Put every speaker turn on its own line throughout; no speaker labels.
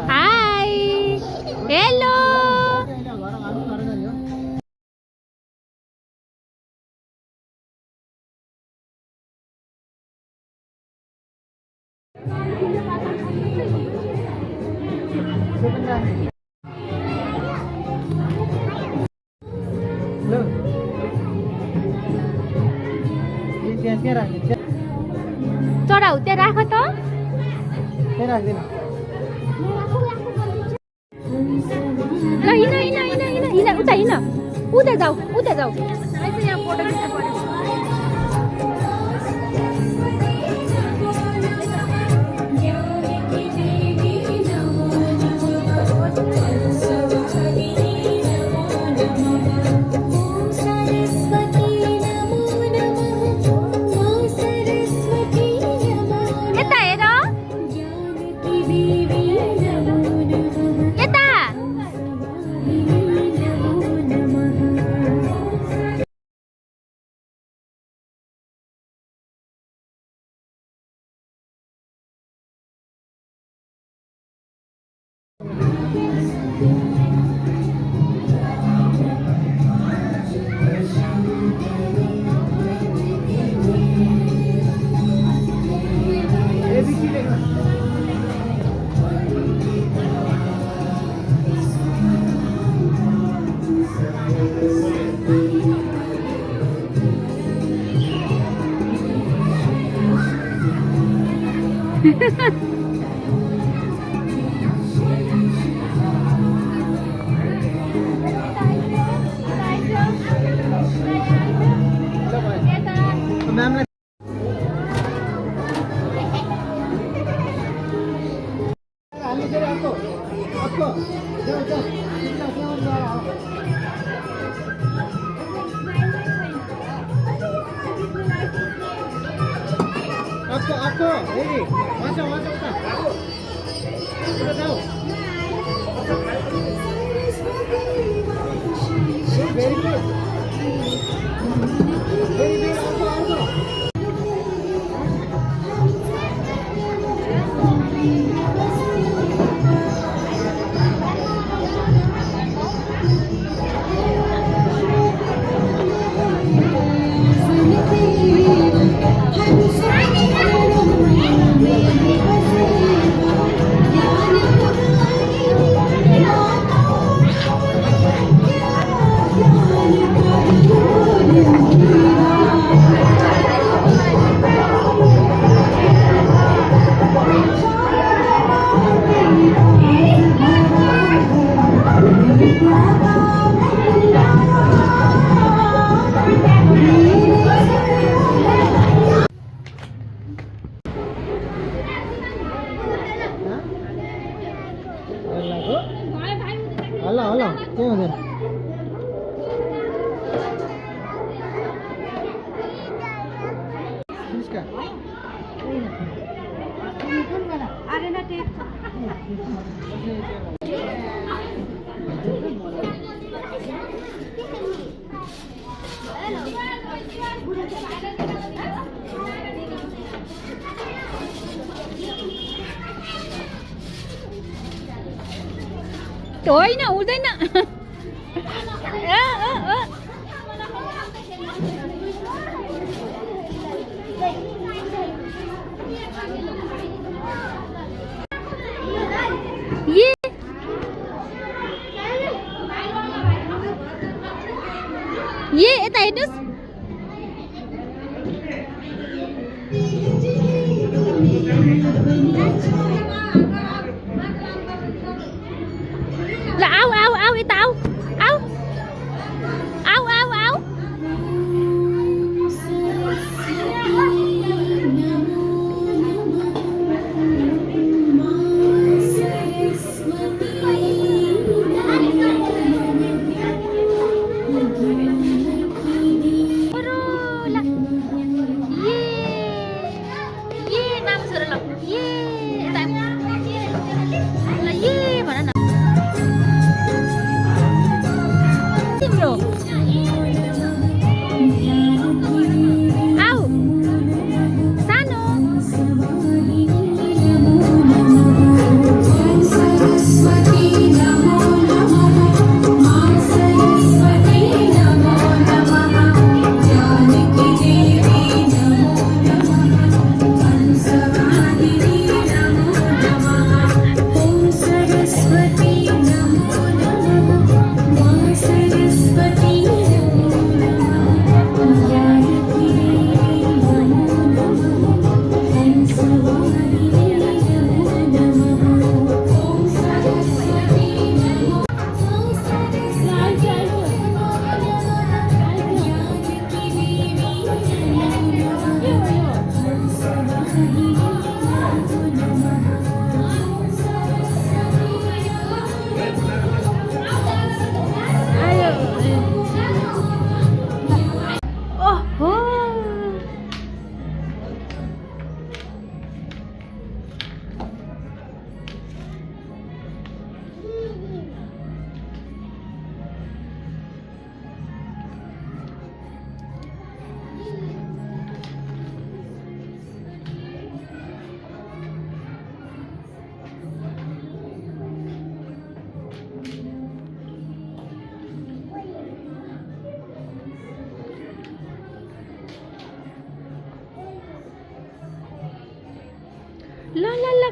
Hai. Hello. चढाउ त्यहाँ राख त ल हिँड हिँड हिँड हिँड हिँड उता हिँड उता जाऊ उता जाऊ यहाँ फोटो खिच्नु पर्यो
Aku, ini, masuk udah tahu. Very good. Very good, aku. Halo, tengok ni. Silakan. Ada nanti. होइन हुँदैन ये यता हेर्नुस् ल आऊ आऊ आऊ यता आऊ आऊ आऊ आऊ आऊ
ल ल ल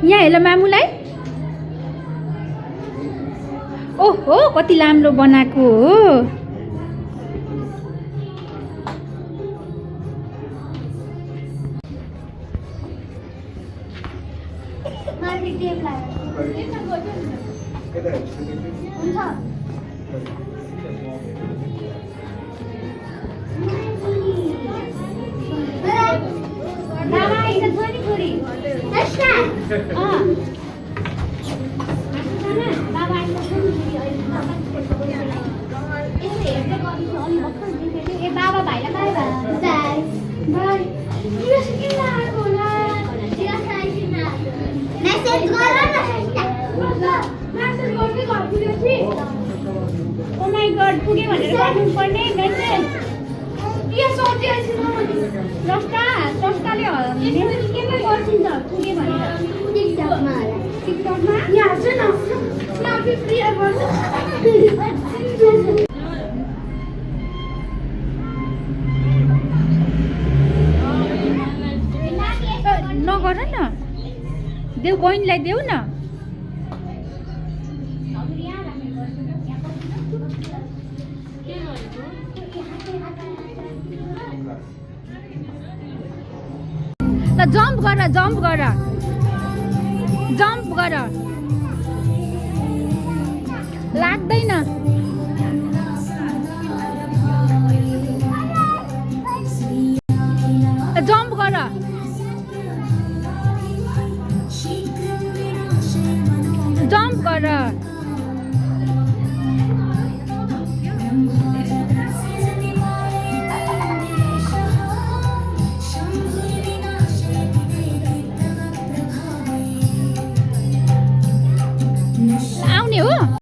यहाँ हेर मामुलाई ओहो कति राम्रो बनाएको हो
बाबा भाइलाई बाई बाई बाई मेसेज गर ओ माय गॉड पुगे भनेर गर्नु पर्ने मेसेज के सोचेछ रस्ताले केमा गर्छिन्छ पुगे भनेर टिकटकमा यहाँ छ न माफी फ्री गर्छ
नगर न देऊ बहिनीलाई देऊ न ल जम्प गर लाग्दैन जम्प गर जम्प गर